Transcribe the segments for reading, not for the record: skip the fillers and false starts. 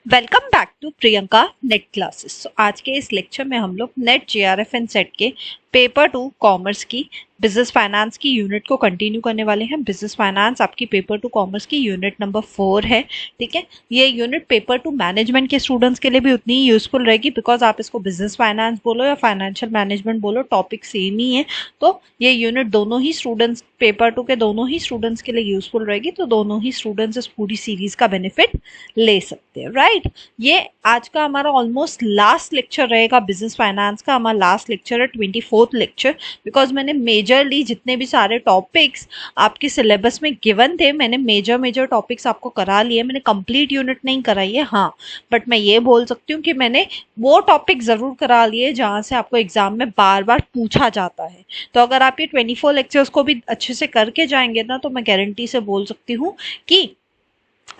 Welcome back to Priyanka NET classes. आज के इस लेक्चर में हम लोग नेट जेआरएफ एंड सेट के पेपर 2 कॉमर्स की बिजनेस फाइनेंस की यूनिट को कंटिन्यू करने वाले हैं। बिजनेस फाइनेंस आपकी पेपर 2 कॉमर्स की यूनिट नंबर 4 है। ठीक है, ये यूनिट पेपर 2 मैनेजमेंट के स्टूडेंट्स के लिए भी उतनी ही यूजफुल रहेगी, बिकॉज आप इसको बिजनेस फाइनेंस बोलो या फाइनेंशियल मैनेजमेंट बोलो, टॉपिक सेम ही है। तो ये यूनिट दोनों ही स्टूडेंट्स, पेपर 2 के दोनों ही स्टूडेंट्स के लिए यूजफुल रहेगी। तो दोनों ही स्टूडेंट्स इस पूरी सीरीज का बेनिफिट ले सकते हैं, राइट। ये आज का हमारा ऑलमोस्ट लास्ट लेक्चर रहेगा बिजनेस फाइनेंस का। हमारा लास्ट लेक्चर है 24th लेक्चर, बिकॉज मैंने मेजरली जितने भी सारे टॉपिक्स आपके सिलेबस में गिवन थे, मैंने मेजर टॉपिक्स आपको करा लिए। मैंने कंप्लीट यूनिट नहीं कराई है, हाँ, बट मैं ये बोल सकती हूँ कि मैंने वो टॉपिक जरूर करा लिए जहाँ से आपको एग्जाम में बार बार पूछा जाता है। तो अगर आप ये 24 लेक्चर्स को भी अच्छे से करके जाएंगे ना, तो मैं गारंटी से बोल सकती हूँ कि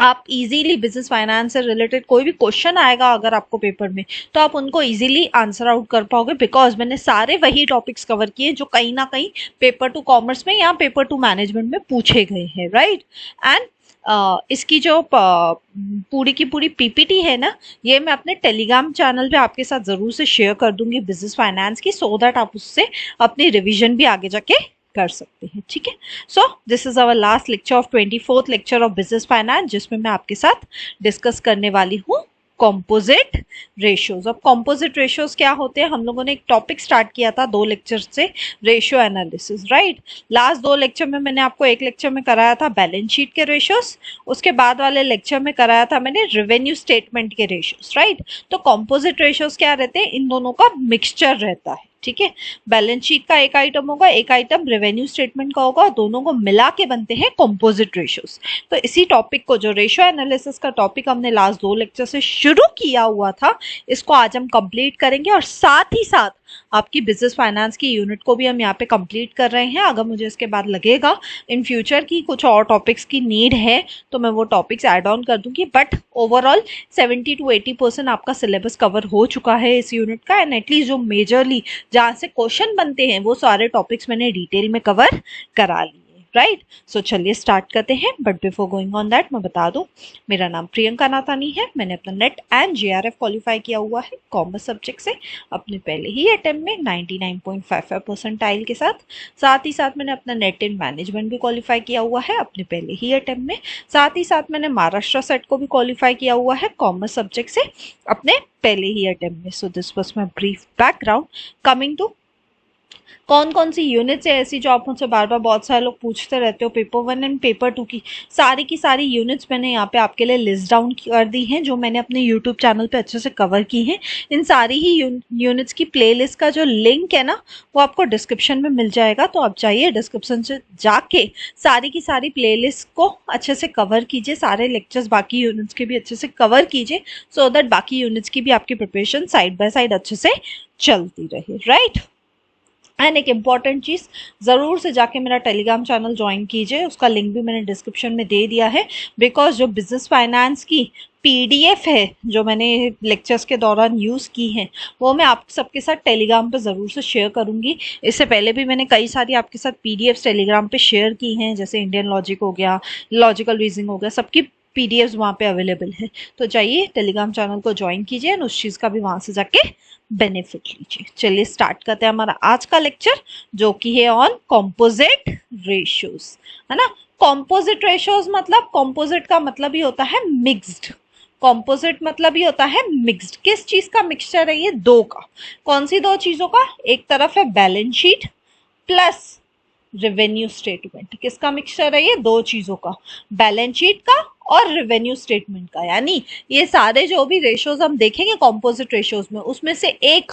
आप इजीली बिजनेस फाइनेंस से रिलेटेड कोई भी क्वेश्चन आएगा अगर आपको पेपर में, तो आप उनको इजीली आंसर आउट कर पाओगे, बिकॉज मैंने सारे वही टॉपिक्स कवर किए जो कहीं ना कहीं पेपर 2 कॉमर्स में या पेपर 2 मैनेजमेंट में पूछे गए हैं, राइट। एंड इसकी जो पूरी की पूरी पीपीटी है ना, ये मैं अपने टेलीग्राम चैनल पे आपके साथ जरूर से शेयर कर दूंगी बिजनेस फाइनेंस की, सो दैट आप उससे अपनी रिविजन भी आगे जाके कर सकते हैं। ठीक है, so this is our last lecture of 24th lecture of business finance, जिसमें मैं आपके साथ डिस्कस करने वाली हूँ कॉम्पोजिट रेशियोज। अब कॉम्पोजिट रेशियोज क्या होते हैं, हम लोगों ने एक टॉपिक स्टार्ट किया था 2 लेक्चर से, ratio analysis, right. Last 2 lecture में मैंने आपको एक लेक्चर में कराया था बैलेंस शीट के रेशियोज, उसके बाद वाले लेक्चर में कराया था मैंने रेवेन्यू स्टेटमेंट के रेशियोज, राइट। तो कॉम्पोजिट रेशियोज क्या रहते हैं, इन दोनों का मिक्सचर रहता है। ठीक है, बैलेंस शीट का एक आइटम होगा, एक आइटम रेवेन्यू स्टेटमेंट का होगा, और दोनों को मिला के बनते हैं कॉम्पोजिट रेशियोज। तो इसी टॉपिक को, जो रेशियो एनालिसिस का टॉपिक हमने लास्ट 2 लेक्चर से शुरू किया हुआ था, इसको आज हम कंप्लीट करेंगे, और साथ ही साथ आपकी बिजनेस फाइनेंस की यूनिट को भी हम यहाँ पे कंप्लीट कर रहे हैं। अगर मुझे इसके बाद लगेगा इन फ्यूचर की कुछ और टॉपिक्स की नीड है, तो मैं वो टॉपिक्स ऐड ऑन कर दूंगी, बट ओवरऑल 70 to 80% आपका सिलेबस कवर हो चुका है इस यूनिट का। एंड एटलीस्ट जो मेजरली जहाँ से क्वेश्चन बनते हैं वो सारे टॉपिक्स मैंने डिटेल में कवर करा लिए, राइट। सो चलिए स्टार्ट करते हैं, but before going on that मैं बता दूं, मेरा नाम प्रियंका नाथानी है। मैंने अपना नेट एंड जेआरएफ क्वालिफाई किया हुआ है कॉमर्स सब्जेक्ट से, अपने पहले ही अटेम्प्ट में 99.55 परसेंटाइल के साथ। साथ ही साथ मैंने अपना नेट इन मैनेजमेंट भी क्वालिफाई किया हुआ है अपने पहले ही अटेम्प्ट में। साथ ही साथ मैंने महाराष्ट्र सेट को भी क्वालिफाई किया हुआ है कॉमर्स सब्जेक्ट से अपने पहले ही अटेम्प्ट में। So this was my brief background. Coming to कौन कौन सी यूनिट्स है ऐसी जो आप मुझसे बार बार बहुत सारे लोग पूछते रहते हो, पेपर 1 एंड पेपर 2 की सारी यूनिट्स मैंने यहाँ पे आपके लिए लिस्ट डाउन कर दी हैं, जो मैंने अपने यूट्यूब चैनल पे अच्छे से कवर की हैं। इन सारी ही यूनिट्स की प्लेलिस्ट का जो लिंक है ना, वो आपको डिस्क्रिप्शन में मिल जाएगा। तो आप जाइए डिस्क्रिप्शन से जाके सारी की सारी प्लेलिस्ट को अच्छे से कवर कीजिए, सारे लेक्चर्स बाकी यूनिट्स के भी अच्छे से कवर कीजिए, सो दैट बाकी यूनिट्स की भी आपकी प्रिपरेशन साइड बाय साइड अच्छे से चलती रहे, राइट। एंड एक इम्पॉर्टेंट चीज़, ज़रूर से जाके मेरा टेलीग्राम चैनल ज्वाइन कीजिए, उसका लिंक भी मैंने डिस्क्रिप्शन में दे दिया है। बिकॉज जो बिजनेस फाइनेंस की पीडीएफ है जो मैंने लेक्चर्स के दौरान यूज़ की है, वो मैं आप सबके साथ टेलीग्राम पे ज़रूर से शेयर करूँगी। इससे पहले भी मैंने कई सारी आपके साथ पीडीएफ टेलीग्राम पे शेयर की हैं, जैसे इंडियन लॉजिक हो गया, लॉजिकल रीजनिंग हो गया, सबकी पीडीएफ्स वहाँ पे अवेलेबल है। तो जाइए टेलीग्राम चैनल को ज्वाइन कीजिए और उस चीज़ का भी वहाँ से जाके बेनिफिट लीजिए। चलिए स्टार्ट करते हैं हमारा आज का लेक्चर, जो कि है ऑन कॉम्पोजिट रेशियोज, है ना। कॉम्पोजिट रेशियोज मतलब, कॉम्पोजिट का मतलब ही होता है मिक्स्ड। कॉम्पोजिट मतलब ही होता है मिक्स्ड। किस चीज का मिक्सचर है ये? 2 का। कौन सी 2 चीजों का? एक तरफ है balance sheet plus revenue statement. किसका मिक्सचर है ये? 2 चीजों का, बैलेंस शीट का और रेवेन्यू स्टेटमेंट का। यानी ये सारे जो भी रेशियोज हम देखेंगे कॉम्पोजिट रेशियोज में, उसमें से एक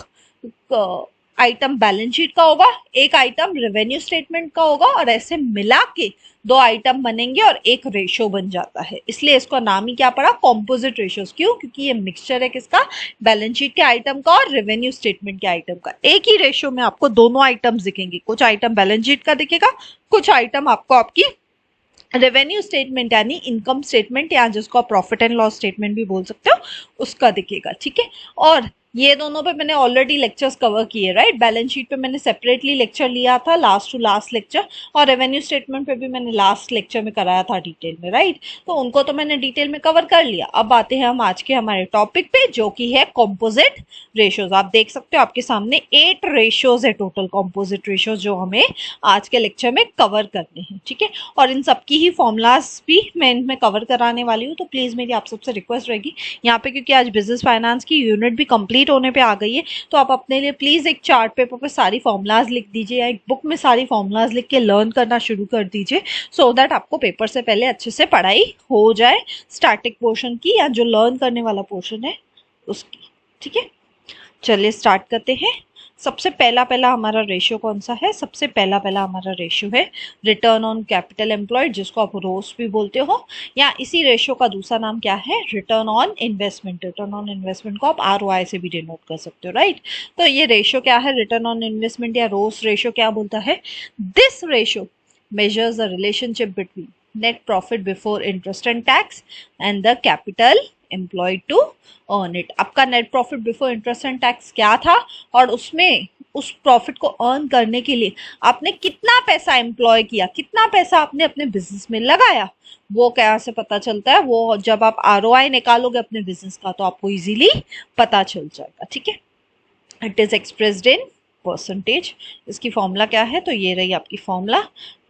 आइटम बैलेंस शीट का होगा, एक आइटम रेवेन्यू स्टेटमेंट का होगा, और ऐसे मिला के 2 आइटम बनेंगे और एक रेशियो बन जाता है। इसलिए इसका नाम ही क्या पड़ा? Composite ratios. क्यों? क्योंकि ये मिक्सचर है किसका? बैलेंस शीट के आइटम का और रेवेन्यू स्टेटमेंट के आइटम का। एक ही रेशियो में आपको दोनों आइटम्स दिखेंगे, कुछ आइटम बैलेंस शीट का दिखेगा, कुछ आइटम आपको आपकी रेवेन्यू स्टेटमेंट यानी इनकम स्टेटमेंट, या जिसको आप प्रॉफिट एंड लॉस स्टेटमेंट भी बोल सकते हो, उसका दिखेगा। ठीक है, और ये दोनों पे मैंने ऑलरेडी लेक्चर्स कवर किए, राइट। बैलेंस शीट पे मैंने सेपरेटली लेक्चर लिया था, लास्ट टू लास्ट लेक्चर, और रेवेन्यू स्टेटमेंट पे भी मैंने लास्ट लेक्चर में कराया था डिटेल में, राइट। तो उनको तो मैंने डिटेल में कवर कर लिया। अब आते हैं हम आज के हमारे टॉपिक पे, जो कि है कॉम्पोजिट रेशियोज। आप देख सकते हो आपके सामने 8 रेशियोज है टोटल, कॉम्पोजिट रेशियोज, जो हमें आज के लेक्चर में कवर करने हैं, ठीक है। और इन सबकी ही फॉर्मूलाज भी मैं इनमें कवर कराने वाली हूँ। तो प्लीज मेरी आप सबसे रिक्वेस्ट रहेगी यहाँ पे, क्योंकि आज बिजनेस फाइनेंस की यूनिट भी कंप्लीट होने पे आ गई है, तो आप अपने लिए प्लीज एक चार्ट पेपर पे सारी फॉर्मूलाज लिख दीजिए, या एक बुक में सारी फॉर्मूलाज लिख के लर्न करना शुरू कर दीजिए, सो दैट आपको पेपर से पहले अच्छे से पढ़ाई हो जाए, स्टैटिक पोर्शन की या जो लर्न करने वाला पोर्शन है उसकी, ठीक है। चलिए स्टार्ट करते हैं। सबसे पहला हमारा रेशियो कौन सा है? सबसे पहला हमारा रेशियो है रिटर्न ऑन कैपिटल एम्प्लॉयड, जिसको आप रोस भी बोलते हो, या इसी रेशियो का दूसरा नाम क्या है? Return on investment. Return on investment को आप ROI से भी डिनोट कर सकते हो, राइट। तो ये रेशियो क्या है? रिटर्न ऑन इन्वेस्टमेंट या रोस रेशियो क्या बोलता है? This ratio measures the relationship between net profit before interest and tax and the capital employed to earn it। आपका net profit before interest and tax क्या था, और उसमें उस प्रॉफिट को अर्न करने के लिए आपने कितना पैसा एम्प्लॉय किया, कितना पैसा आपने अपने बिजनेस में लगाया, वो क्या से पता चलता है? वो जब आप ROI निकालोगे अपने बिजनेस का तो आपको इजीली पता चल जाएगा, ठीक है। It is expressed in percentage. इसकी फॉर्मूला क्या है? तो ये रही आपकी formula.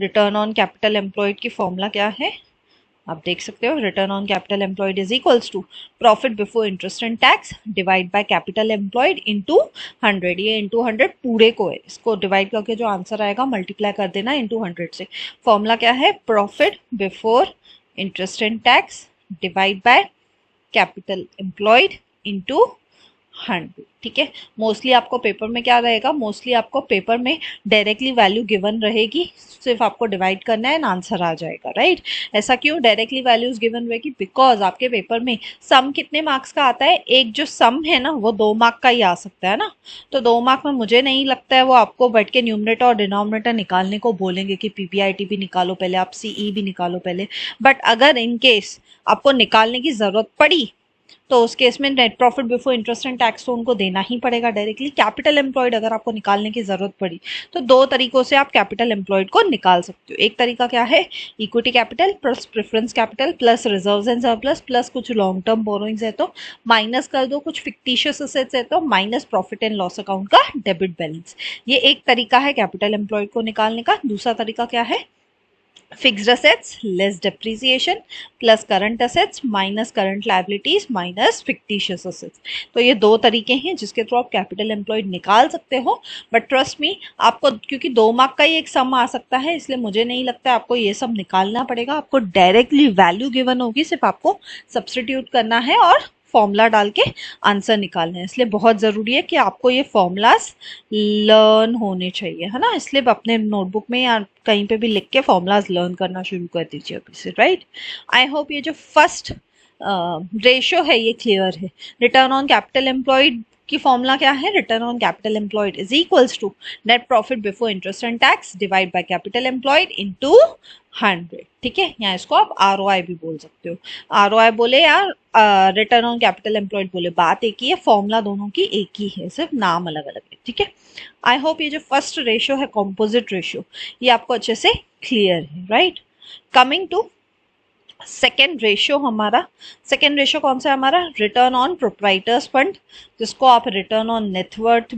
Return on capital employed की फॉर्मूला क्या है? आप देख सकते हो, return on capital employed is equals to profit before interest and tax divide by capital employed into 100। ये इनटू 100 पूरे को है, इसको डिवाइड करके जो आंसर आएगा मल्टीप्लाई कर देना इनटू 100 से। फॉर्मूला क्या है? Profit before interest and tax divide by capital employed into 100, ठीक है। मोस्टली आपको पेपर में क्या रहेगा? मोस्टली आपको पेपर में डायरेक्टली वैल्यू गिवन रहेगी, सिर्फ आपको डिवाइड करना है एंड आंसर आ जाएगा, राइट। ऐसा क्यों डायरेक्टली वैल्यूज गिवन रहेगी? बिकॉज आपके पेपर में सम कितने मार्क्स का आता है? एक जो सम है ना वो 2 मार्क का ही आ सकता है ना। तो 2 मार्क में मुझे नहीं लगता है वो आपको बैठ के न्यूमरेटर और डिनोमिनेटर निकालने को बोलेंगे कि PPIT भी निकालो पहले, आप CE भी निकालो पहले। बट अगर इन केस आपको निकालने की जरूरत पड़ी तो उस केस में net profit before interest and tax तो उनको देना ही पड़ेगा डायरेक्टली। कैपिटल एम्प्लॉयड अगर आपको निकालने की जरूरत पड़ी तो 2 तरीकों से आप कैपिटल एम्प्लॉयड को निकाल सकते हो। एक तरीका क्या है? Equity capital plus preference capital plus reserves and surplus plus कुछ लॉन्ग टर्म बोरोइंग्स है तो माइनस कर दो, कुछ फिक्टिशियस एसेट्स है तो minus profit and loss account का डेबिट बैलेंस। ये एक तरीका है कैपिटल एम्प्लॉयड को निकालने का। दूसरा तरीका क्या है? Fixed assets less depreciation plus current assets minus current liabilities minus fictitious assets. तो ये 2 तरीके हैं जिसके थ्रू आप कैपिटल एम्प्लॉयड निकाल सकते हो। बट ट्रस्ट मी, आपको क्योंकि 2 मार्क का ही एक सम आ सकता है, इसलिए मुझे नहीं लगता आपको ये सब निकालना पड़ेगा। आपको डायरेक्टली वैल्यू गिवन होगी, सिर्फ आपको सब्सटीट्यूट करना है और फॉर्मूला डाल के आंसर निकालना है। इसलिए बहुत ज़रूरी है कि आपको ये फॉर्मूलाज लर्न होने चाहिए, है ना। इसलिए अपने नोटबुक में या कहीं पे भी लिख के फॉर्मूलाज लर्न करना शुरू कर दीजिए अभी से, राइट। आई होप ये जो फर्स्ट रेशियो है ये क्लियर है। रिटर्न ऑन कैपिटल एम्प्लॉयड की फॉर्मूला क्या है? Return on capital employed is equals to net profit before interest and tax divide by capital employed into 100, ठीक है। या इसको आप ROI भी बोल सकते हो। ROI बोले या रिटर्न ऑन कैपिटल एम्प्लॉयड बोले, बात एक ही है, फॉर्मूला दोनों की एक ही है, सिर्फ नाम अलग अलग है, ठीक है। आई होप ये जो फर्स्ट रेशियो है कॉम्पोजिट रेशियो, ये आपको अच्छे से क्लियर है, right. Coming to second ratio, हमारा सेकेंड रेशियो कौन सा है? हमारा रिटर्न ऑन प्रोप्राइटर्स फंड, जिसको आप रिटर्न ऑन नेटवर्थ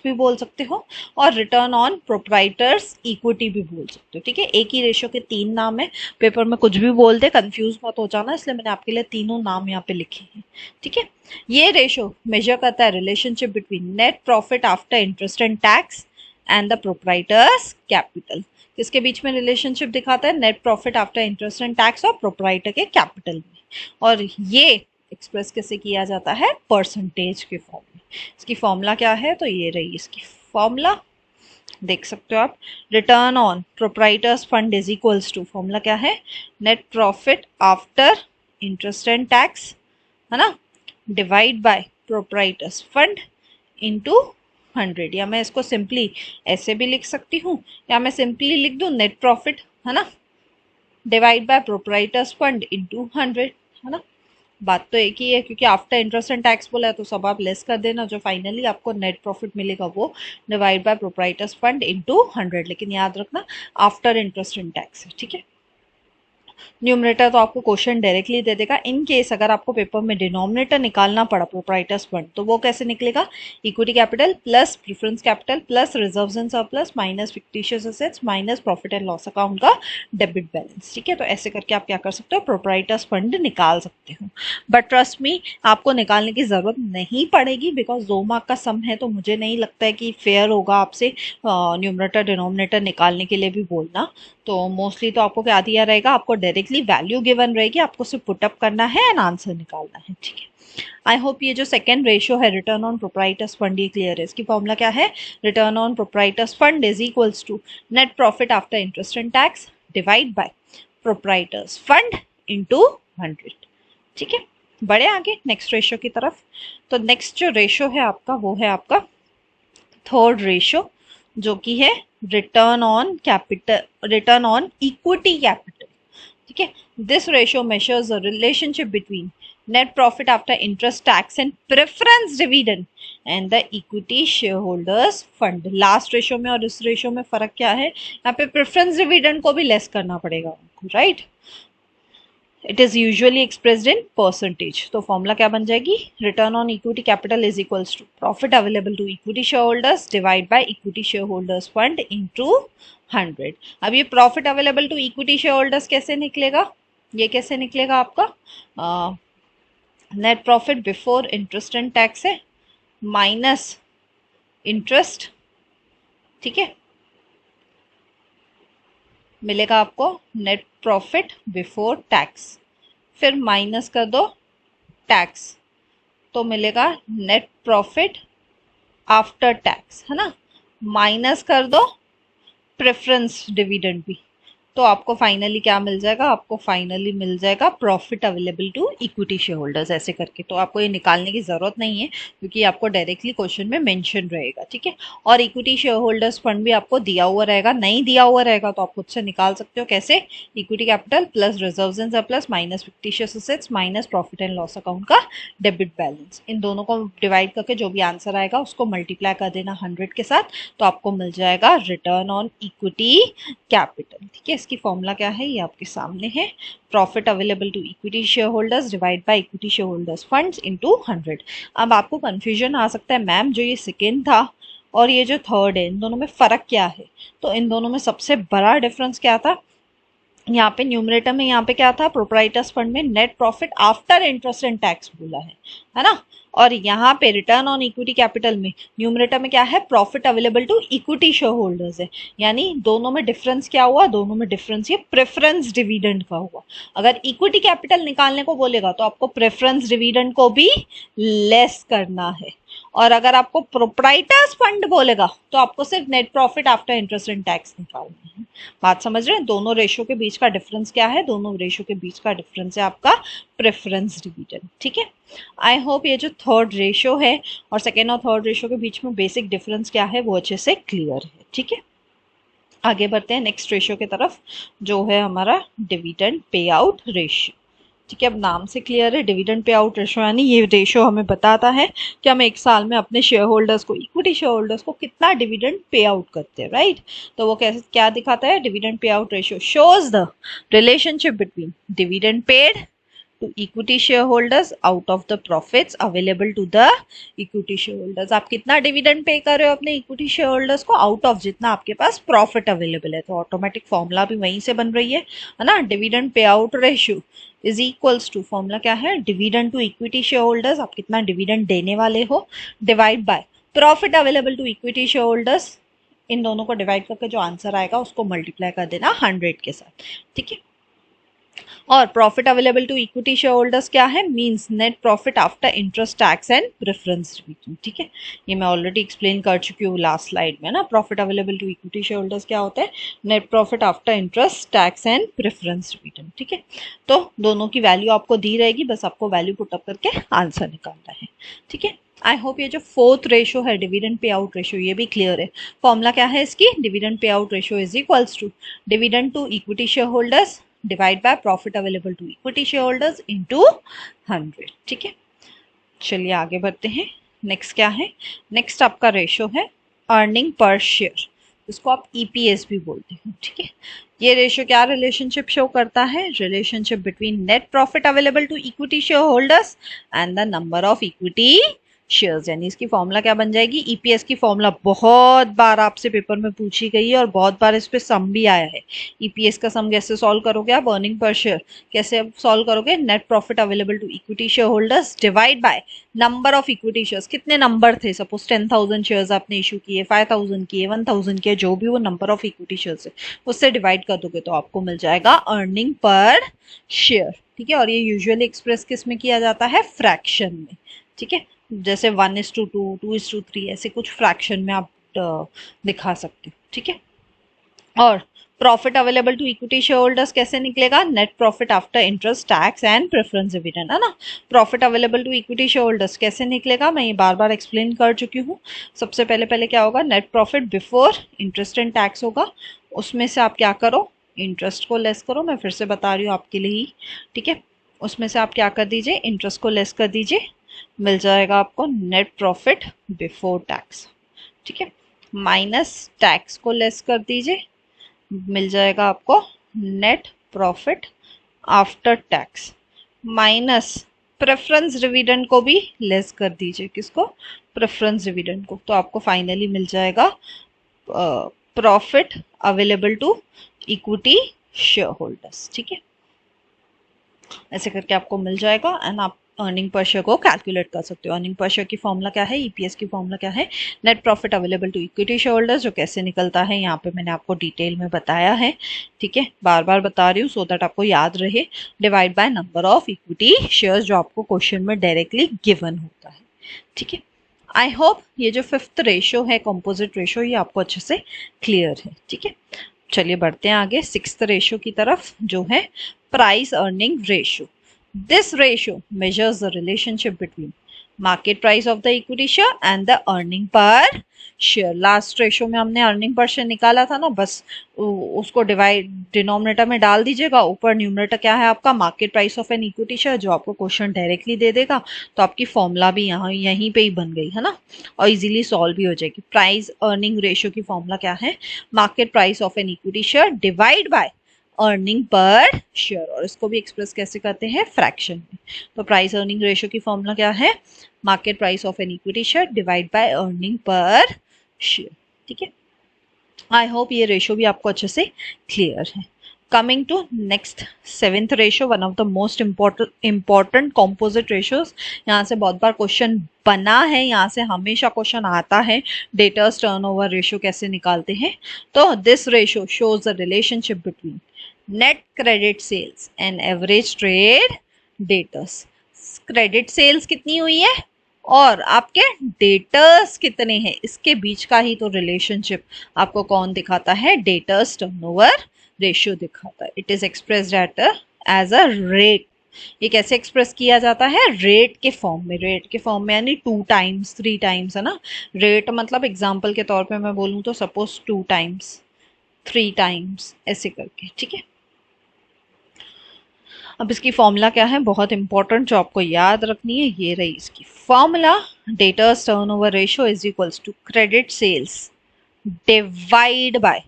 भी बोल सकते हो, और रिटर्न ऑन प्रोप्राइटर्स इक्विटी भी बोल सकते हो, ठीक है। एक ही रेशियो के 3 नाम है, पेपर में कुछ भी बोल दे कंफ्यूज मत हो जाना, इसलिए मैंने आपके लिए तीनों नाम यहाँ पे लिखे हैं, ठीक है। ये रेशियो मेजर करता है relationship between net profit after interest and tax and the proprietors capital. किसके बीच में रिलेशनशिप दिखाता है? Net profit after interest and tax और प्रोप्राइटर के कैपिटल में। और ये एक्सप्रेस कैसे किया जाता है? परसेंटेज के फॉर्म में। इसकी फॉर्मूला क्या है? तो ये रही इसकी फॉर्मूला, देख सकते हो आप। Return on proprietors fund is equals to, formula क्या है? Net profit after interest and tax, है ना, divide by proprietors fund into 100। या मैं इसको सिंपली ऐसे भी लिख सकती हूँ, या मैं सिंपली लिख दूँ नेट प्रॉफिट, है ना, divide by proprietors fund into 100, है ना। बात तो एक ही है, क्योंकि आफ्टर इंटरेस्ट एंड टैक्स बोला है तो सब आप लेस कर देना, जो फाइनली आपको नेट प्रॉफिट मिलेगा वो divide by proprietors fund into 100, लेकिन याद रखना आफ्टर इंटरेस्ट एंड टैक्स है, ठीक है। न्यूमरेटर तो आपको क्वेश्चन डायरेक्टली दे देगा। इन केस अगर आपको पेपर में डिनोमिनेटर निकालना पड़ा प्रोप्राइटर्स फंड, तो वो कैसे निकलेगा? Equity capital plus preference capital plus reserves and surplus minus fictitious assets minus profit and loss account का डेबिट बैलेंस, ठीक है। तो ऐसे करके आप क्या कर सकते हो? प्रोप्राइटर्स फंड निकाल सकते हो। बट ट्रस्ट मी, आपको निकालने की जरूरत नहीं पड़ेगी, बिकॉज 2 मार्क का सम है, तो मुझे नहीं लगता है कि फेयर होगा आपसे न्यूमरेटर डिनोमिनेटर निकालने के लिए भी बोलना। तो मोस्टली तो आपको क्या दिया रहेगा? आपको डायरेक्टली वैल्यू गिवन रहेगी, आपको सिर्फ पुटअप करना है एंड आंसर निकालना है, ठीक है। आई होप ये जो सेकेंड रेशियो है रिटर्न ऑन प्रोप्राइटर्स फंड, ये क्लियर है। इसकी फॉर्मूला क्या है? Return on proprietors fund is equals to net profit after interest and tax divide by proprietors fund into 100, ठीक है। बढ़े आगे नेक्स्ट रेशियो की तरफ। तो नेक्स्ट जो रेशियो है आपका वो है आपका थर्ड रेशियो, जो कि है return on capital, return on equity capital, ठीक है। This ratio measures the relationship between net profit after interest tax and preference dividend and the equity share holders fund. Last ratio में और इस ratio में फर्क क्या है? यहाँ पे प्रेफरेंस डिविडेंड को भी लेस करना पड़ेगा उनको, right. It is usually expressed in percentage. तो फॉर्मूला क्या बन जाएगी? Return on equity capital is equals to profit available to equity share holders divide by equity share holders fund into 100। अब ये profit available to equity share holders कैसे निकलेगा? ये कैसे निकलेगा आपका? Net profit before interest and tax है minus interest, ठीक है, मिलेगा आपको नेट प्रॉफिट बिफोर टैक्स, फिर माइनस कर दो टैक्स, तो मिलेगा नेट प्रॉफिट आफ्टर टैक्स, है ना। माइनस कर दो प्रेफरेंस डिविडेंड भी, तो आपको फाइनली क्या मिल जाएगा? आपको फाइनली मिल जाएगा profit available to equity share holders, ऐसे करके। तो आपको ये निकालने की जरूरत नहीं है, क्योंकि आपको डायरेक्टली क्वेश्चन में मेंशन रहेगा, ठीक है। और इक्विटी शेयर होल्डर्स फंड भी आपको दिया हुआ रहेगा, नहीं दिया हुआ रहेगा तो आप खुद से निकाल सकते हो। कैसे? Equity capital plus reserves and surplus minus fictitious assets minus profit and loss account का डेबिट बैलेंस। इन दोनों को डिवाइड करके जो भी आंसर आएगा उसको मल्टीप्लाई कर देना 100 के साथ, तो आपको मिल जाएगा रिटर्न ऑन इक्विटी कैपिटल, ठीक है। इसकी फॉर्मूला क्या है? ये आपके सामने है। Profit available to equity share holders divide by equity share holders funds into 100। अब आपको कंफ्यूजन आ सकता है, मैम जो ये सेकेंड था और ये जो थर्ड है, इन दोनों में फर्क क्या है? तो इन दोनों में सबसे बड़ा डिफरेंस क्या था? यहाँ पे न्यूमरेटर में यहाँ पे क्या था? प्रोप्राइटर्स फंड में net profit after interest and tax बोला है ना। और यहाँ पे रिटर्न ऑन इक्विटी कैपिटल में न्यूमरेटर में क्या है? Profit available to equity share holders है। यानी दोनों में डिफरेंस क्या हुआ? दोनों में डिफरेंस ये प्रेफरेंस डिविडेंड का हुआ। अगर इक्विटी कैपिटल निकालने को बोलेगा तो आपको प्रेफरेंस डिविडेंड को भी लेस करना है, और अगर आपको प्रोप्राइटर्स फंड बोलेगा तो आपको सिर्फ net profit after interest and tax निकालना है। बात समझ रहे हैं? दोनों रेशियो के बीच का डिफरेंस क्या है? दोनों रेशियो के बीच का डिफरेंस है आपका प्रेफरेंस डिविडेंड, ठीक है। आई होप ये जो थर्ड रेशियो है और सेकेंड और थर्ड रेशियो के बीच में बेसिक डिफरेंस क्या है वो अच्छे से क्लियर है, ठीक है। आगे बढ़ते हैं नेक्स्ट रेशियो की तरफ, जो है हमारा डिविडेंड पे आउट रेशियो, ठीक है। अब नाम से क्लियर है, डिविडेंड पे आउट रेशियो यानी ये रेशियो हमें बताता है कि हम एक साल में अपने शेयर होल्डर्स को, इक्विटी शेयर होल्डर्स को कितना डिविडेंड पे आउट करते हैं, राइट। तो वो कैसे क्या दिखाता है? Dividend pay out ratio shows the relationship between dividend paid to equity shareholders out of the profits available to the equity shareholders। आप कितना डिविडेंड पे कर रहे हो अपने इक्विटी शेयर होल्डर्स को? आउट ऑफ जितना आपके पास प्रॉफिट अवेलेबल है। तो ऑटोमेटिक फॉर्मूला भी वहीं से बन रही है ना। डिविडेंड पे out ratio is equals to, formula क्या है? Dividend to equity share holders, आप कितना डिविडेंड देने वाले हो, divide by profit available to equity share holders. इन दोनों को डिवाइड करके जो आंसर आएगा उसको मल्टीप्लाई कर देना 100 के साथ, ठीक है। और profit available to equity share holders क्या है? Means net profit after interest tax and preference dividend, ठीक है। ये मैं ऑलरेडी एक्सप्लेन कर चुकी हूँ लास्ट स्लाइड में ना। Profit available to equity share holders क्या होता है? Net profit after interest tax and preference dividend, ठीक है। तो दोनों की वैल्यू आपको दी रहेगी, बस आपको वैल्यू पुटअप करके आंसर निकालना है, ठीक है। आई होप ये जो फोर्थ रेशियो है डिविडेंड पे आउट रेशियो, ये भी क्लियर है। फॉर्मूला क्या है इसकी? डिविडेंड पे out ratio is equals to dividend to equity share holders divide by profit available to equity share holders into 100। ठीक है, चलिए आगे बढ़ते हैं। नेक्स्ट क्या है? नेक्स्ट आपका रेशो है अर्निंग पर शेयर, इसको आप ईपीएस भी बोलते हैं। ठीक है, ये रेशो क्या रिलेशनशिप शो करता है? Relationship between net profit available to equity share holders and the number of equity shares. यानी इसकी फॉर्मूला क्या बन जाएगी? ईपीएस की फॉर्मूला बहुत बार आपसे पेपर में पूछी गई है और बहुत बार इस पे सम भी आया है। ईपीएस का सम कैसे सॉल्व करोगे आप? अर्निंग पर शेयर कैसे सॉल्व करोगे? Net profit available to equity share holders divide by number of equity shares. कितने नंबर थे? सपोज 10,000 शेयर्स आपने इशू किए, 5,000 किए, 1,000 किए, जो भी वो नंबर ऑफ इक्विटी शेयर्स है उससे डिवाइड कर दोगे तो आपको मिल जाएगा अर्निंग पर शेयर। ठीक है, और ये यूजुअली एक्सप्रेस किस में किया जाता है? फ्रैक्शन में। ठीक है, जैसे 1:2, 2:3 ऐसे कुछ फ्रैक्शन में आप दिखा सकते हो। ठीक है, और profit available to equity share holders कैसे निकलेगा? Net profit after interest tax and preference dividend, है ना। Profit available to equity share holders कैसे निकलेगा? मैं ये बार बार एक्सप्लेन कर चुकी हूँ। सबसे पहले क्या होगा? Net profit before interest and tax होगा, उसमें से आप क्या करो? इंटरेस्ट को लेस करो। मैं फिर से बता रही हूँ आपके लिए ही। ठीक है, उसमें से आप क्या कर दीजिए? इंटरेस्ट को लेस कर दीजिए, मिल जाएगा आपको नेट प्रॉफिट बिफोर टैक्स। ठीक है, माइनस टैक्स को लेस कर दीजिए, मिल जाएगा आपको net profit after tax, minus preference dividend को भी लेस कर दीजिए। किसको? प्रेफरेंस डिविडेंड को। तो आपको फाइनली मिल जाएगा profit available to equity share holders. ठीक है, ऐसे करके आपको मिल जाएगा एंड आप अर्निंग पर शेयर को कैलकुलेट कर सकते हो। अर्निंग पर शेयर की फॉर्मूला क्या है? ईपीएस की फॉर्मूला क्या है? Net profit available to equity share holders, जो कैसे निकलता है यहाँ पे मैंने आपको डिटेल में बताया है। ठीक है, बार बार बता रही हूँ सो दैट आपको याद रहे। Divide by number of equity shares, जो आपको क्वेश्चन में डायरेक्टली गिवन होता है। ठीक है, आई होप ये जो फिफ्थ रेशो है कंपोजिट रेशो, ये आपको अच्छे से क्लियर है। ठीक है, चलिए बढ़ते हैं आगे सिक्स्थ रेशो की तरफ, जो है price earning ratio. This ratio measures the relationship between market price of the equity share and the earning per share. Last ratio में हमने अर्निंग पर शेयर निकाला था ना, बस उसको डिवाइड डिनोमिनेटर में डाल दीजिएगा। ऊपर न्यूमरेटर क्या है आपका? Market price of an equity share, जो आपको क्वेश्चन डायरेक्टली दे देगा। तो आपकी फॉर्मूला भी यहाँ यहीं पे ही बन गई है ना, और इजीली सॉल्व भी हो जाएगी। प्राइस अर्निंग रेशो की फॉर्मूला क्या है? Market price of an equity share divide by earning per share, और इसको भी एक्सप्रेस कैसे करते हैं? फ्रैक्शन में। तो प्राइस अर्निंग रेशो की फॉर्मूला क्या है? Market price of an equity share divide by earning per share. ठीक है, आई होप ये रेशो भी आपको अच्छे से क्लियर है। Coming to next seventh ratio, one of the most important composite ratios. यहाँ से बहुत बार क्वेश्चन बना है, यहाँ से हमेशा क्वेश्चन आता है। डेटर्स टर्नओवर रेशो कैसे निकालते हैं? तो this ratio shows the relationship between net credit sales and average trade debtors. Credit sales कितनी हुई है और आपके डेटर्स कितने हैं, इसके बीच का ही तो रिलेशनशिप आपको कौन दिखाता है? डेटर्स टर्नओवर रेशियो दिखाता है। It is expressed as a rate. ये कैसे एक्सप्रेस किया जाता है? रेट के फॉर्म में। रेट के फॉर्म में यानी 2 टाइम्स 3 टाइम्स, है ना। रेट मतलब एग्जाम्पल के तौर पे मैं बोलूँ तो सपोज 2 टाइम्स 3 टाइम्स ऐसे करके। ठीक है, अब इसकी फॉर्मूला क्या है? बहुत इंपॉर्टेंट, जो आपको याद रखनी है, ये रही इसकी formula. Debtors turnover ratio is equals to credit sales divide by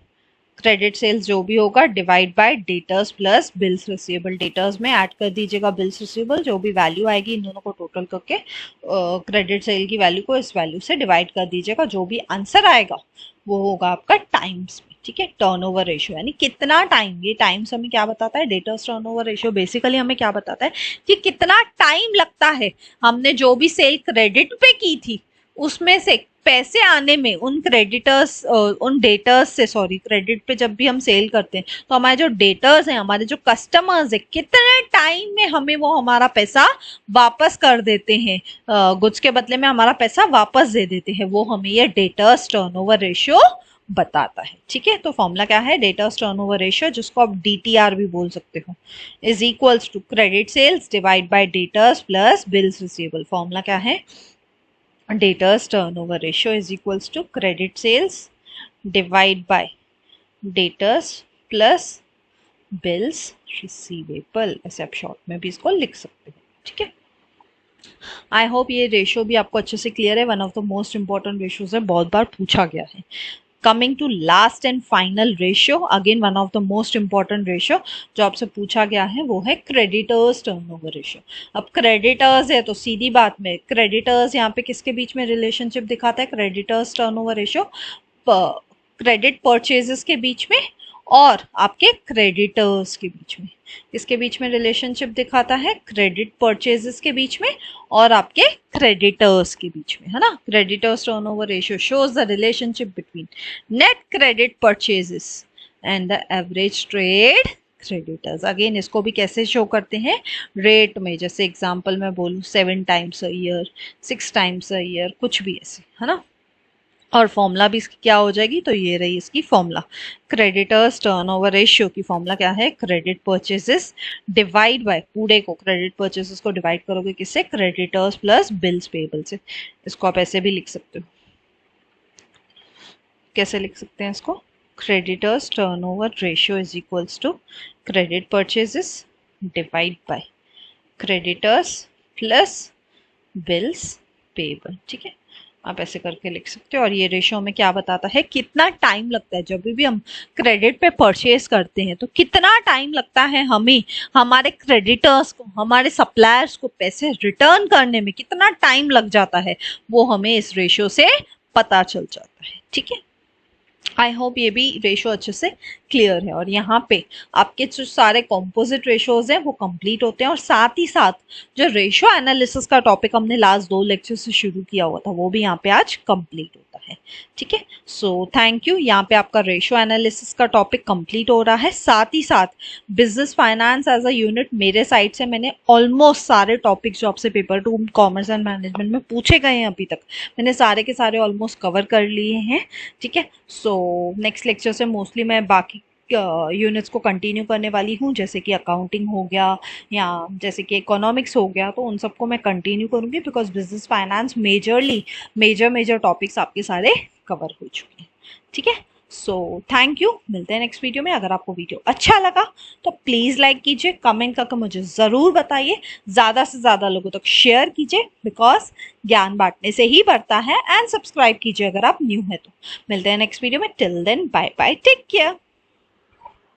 credit sales जो भी होगा divide by debtors plus bills receivable. डेटर्स में ऐड कर दीजिएगा बिल्स रिसीवेबल, जो भी वैल्यू आएगी इन दोनों को टोटल करके क्रेडिट सेल की वैल्यू को इस वैल्यू से डिवाइड कर दीजिएगा। जो भी आंसर आएगा वो होगा आपका टाइम्स में। ठीक है, टर्नओवर रेशियो यानी कितना टाइम, ये टाइम्स हमें क्या बताता है? डेटर्स टर्नओवर रेशियो बेसिकली हमें क्या बताता है कि कितना टाइम लगता है हमने जो भी सेल क्रेडिट पे की थी उसमें से पैसे आने में, उन क्रेडिटर्स उन डेटर्स से, सॉरी, क्रेडिट पे जब भी हम सेल करते हैं तो हमारे जो डेटर्स हैं, हमारे जो कस्टमर्स है, कितने टाइम में हमें वो हमारा पैसा वापस कर देते हैं, गुड्स के बदले में हमारा पैसा वापस दे देते हैं, वो हमें ये डेटर्स टर्नओवर रेशियो बताता है। ठीक है, तो फॉर्मूला क्या है? डेटर्स टर्नओवर रेशियो, जिसको आप डीटीआर भी बोल सकते हो, is equals to credit sales divide by debtors plus bills receivable. Formula क्या है? Debtors turnover ratio is equals to credit sales divide by debtors plus bills receivable, ऐसे आप शॉर्ट में भी इसको लिख सकते हैं। ठीक है, आई होप ये रेशियो भी आपको अच्छे से क्लियर है। One of the most important ratios है, बहुत बार पूछा गया है। Coming to last and final ratio, again one of the most important ratio जो आपसे पूछा गया है वो है क्रेडिटर्स टर्नओवर रेशियो। अब क्रेडिटर्स है तो सीधी बात में क्रेडिटर्स यहाँ पे किसके बीच में रिलेशनशिप दिखाता है, creditors turnover ratio credit purchases के बीच में और आपके क्रेडिटर्स के बीच में। किसके बीच में रिलेशनशिप दिखाता है, क्रेडिट परचेजेस के बीच में और आपके क्रेडिटर्स के बीच में, है ना। Creditors turnover ratio shows the relationship between net credit purchases and the average trade creditors. Again इसको भी कैसे शो करते हैं, रेट में। जैसे एग्जांपल मैं बोलूँ 7 times a year, 6 times a year, कुछ भी ऐसे, है ना। और फॉर्मूला भी इसकी क्या हो जाएगी, तो ये रही इसकी फॉर्मूला। क्रेडिटर्स टर्नओवर रेशियो की फॉर्मूला क्या है, क्रेडिट परचेजेस डिवाइड बाय, पूरे को क्रेडिट परचेजेस को डिवाइड करोगे किससे, क्रेडिटर्स प्लस बिल्स पेएबल से। इसको आप ऐसे भी लिख सकते हो, कैसे लिख सकते हैं इसको, creditors turnover ratio is equals to credit purchases divide by creditors plus bills payable. ठीक है, आप ऐसे करके लिख सकते हो। और ये रेशियो में क्या बताता है, कितना टाइम लगता है जब भी हम क्रेडिट पे परचेज करते हैं, तो कितना टाइम लगता है हमें हमारे क्रेडिटर्स को, हमारे सप्लायर्स को पैसे रिटर्न करने में कितना टाइम लग जाता है, वो हमें इस रेशियो से पता चल जाता है। ठीक है, आई होप ये भी रेशो अच्छे से क्लियर है। और यहाँ पे आपके जो सारे कॉम्पोजिट रेशोज हैं वो कंप्लीट होते हैं, और साथ ही साथ जो रेशो एनालिसिस का टॉपिक हमने लास्ट 2 लेक्चर से शुरू किया हुआ था वो भी यहाँ पे आज कंप्लीट होता है। ठीक है, सो थैंक यू। यहाँ पे आपका रेशो एनालिसिस का टॉपिक कंप्लीट हो रहा है। साथ ही साथ business finance as a unit मेरे साइड से मैंने ऑलमोस्ट सारे टॉपिक्स जो आपसे पेपर 2 कॉमर्स एंड मैनेजमेंट में पूछे गए हैं अभी तक, मैंने सारे के सारे ऑलमोस्ट कवर कर लिए हैं। ठीक है, सो नेक्स्ट लेक्चर से मोस्टली मैं बाकी यूनिट्स को कंटिन्यू करने वाली हूँ, जैसे कि अकाउंटिंग हो गया या जैसे कि इकोनॉमिक्स हो गया, तो उन सबको मैं कंटिन्यू करूँगी, because business finance majorly major topics आपके सारे कवर हो चुके हैं। ठीक है, सो थैंक यू, मिलते हैं नेक्स्ट वीडियो में। अगर आपको वीडियो अच्छा लगा तो प्लीज़ लाइक कीजिए, कमेंट करके मुझे ज़रूर बताइए, ज़्यादा से ज़्यादा लोगों तक शेयर कीजिए, बिकॉज ज्ञान बांटने से ही बढ़ता है। एंड सब्सक्राइब कीजिए अगर आप न्यू है तो। मिलते हैं नेक्स्ट वीडियो में, till then bye bye, take care.